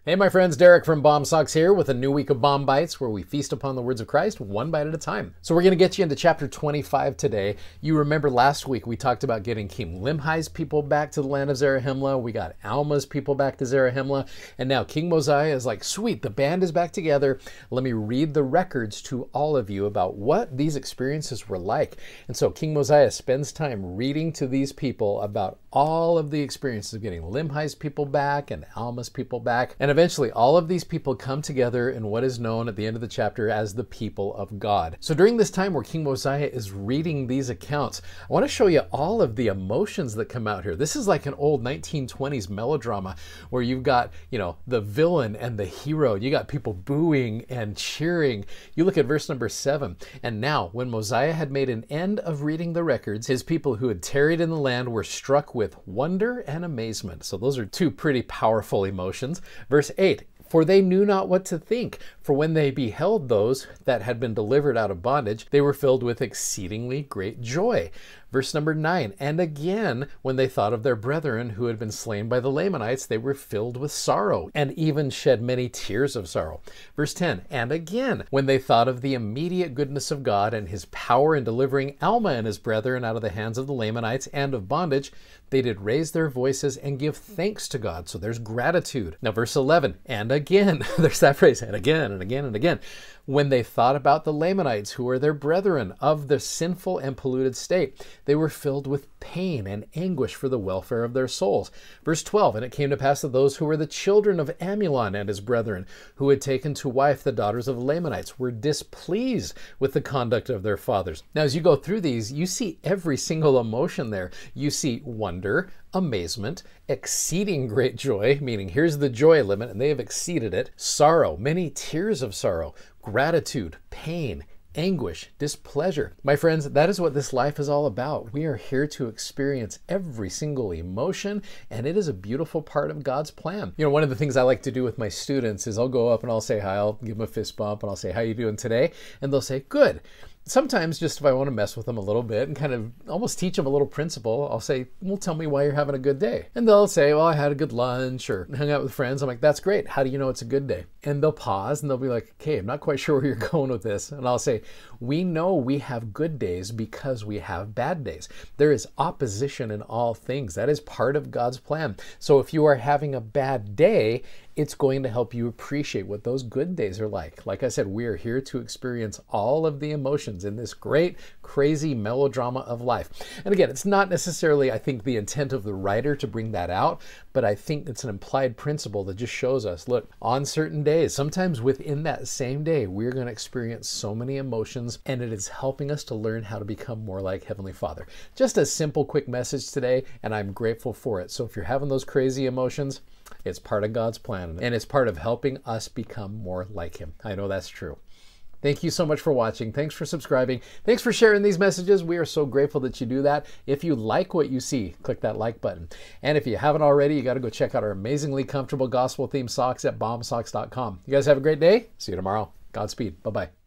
Hey my friends, Derek from B.O.M Socks here with a new week of B.O.M Bites where we feast upon the words of Christ one bite at a time. So we're going to get you into chapter 25 today. You remember last week we talked about getting King Limhi's people back to the land of Zarahemla. We got Alma's people back to Zarahemla. And now King Mosiah is like, sweet, the band is back together. Let me read the records to all of you about what these experiences were like. And so King Mosiah spends time reading to these people about all of the experiences of getting Limhi's people back and Alma's people back. And eventually, all of these people come together in what is known at the end of the chapter as the people of God. So during this time where King Mosiah is reading these accounts, I want to show you all of the emotions that come out here. This is like an old 1920s melodrama where you've got, the villain and the hero. You got people booing and cheering. You look at verse number 7. And now, when Mosiah had made an end of reading the records, his people who had tarried in the land were struck with wonder and amazement. So those are two pretty powerful emotions. Verse 8, for they knew not what to think. For when they beheld those that had been delivered out of bondage, they were filled with exceedingly great joy. Verse number 9, and again, when they thought of their brethren who had been slain by the Lamanites, they were filled with sorrow, and even shed many tears of sorrow. Verse 10, and again, when they thought of the immediate goodness of God and his power in delivering Alma and his brethren out of the hands of the Lamanites and of bondage, they did raise their voices and give thanks to God. So there's gratitude. Now verse 11, and again, there's that phrase, and again, and again, and again. When they thought about the Lamanites, who were their brethren of the sinful and polluted state, they were filled with pain and anguish for the welfare of their souls. Verse 12, and it came to pass that those who were the children of Amulon and his brethren, who had taken to wife the daughters of the Lamanites, were displeased with the conduct of their fathers. Now, as you go through these, you see every single emotion there. You see wonder, amazement, exceeding great joy, meaning here's the joy limit and they have exceeded it, sorrow, many tears of sorrow, gratitude, pain, anguish, displeasure. My friends, that is what this life is all about. We are here to experience every single emotion, and it is a beautiful part of God's plan. One of the things I like to do with my students is I'll go up and I'll say hi, I'll give them a fist bump, and I'll say, how you doing today? And they'll say, good. Sometimes just if I want to mess with them a little bit and kind of almost teach them a little principle, I'll say, well, tell me why you're having a good day. And they'll say, well, I had a good lunch or hung out with friends. I'm like, that's great. How do you know it's a good day? And they'll pause and they'll be like, okay, I'm not quite sure where you're going with this. And I'll say, we know we have good days because we have bad days. There is opposition in all things. That is part of God's plan. So if you are having a bad day, it's going to help you appreciate what those good days are like. Like I said, we are here to experience all of the emotions in this great, crazy melodrama of life. And again, it's not necessarily, I think, the intent of the writer to bring that out, but I think it's an implied principle that just shows us, look, on certain days, sometimes within that same day, we're going to experience so many emotions, and it is helping us to learn how to become more like Heavenly Father. Just a simple, quick message today, and I'm grateful for it. So if you're having those crazy emotions, it's part of God's plan, and it's part of helping us become more like Him. I know that's true. Thank you so much for watching. Thanks for subscribing. Thanks for sharing these messages. We are so grateful that you do that. If you like what you see, click that like button. And if you haven't already, you got to go check out our amazingly comfortable gospel-themed socks at BOMsocks.com. You guys have a great day. See you tomorrow. Godspeed. Bye-bye.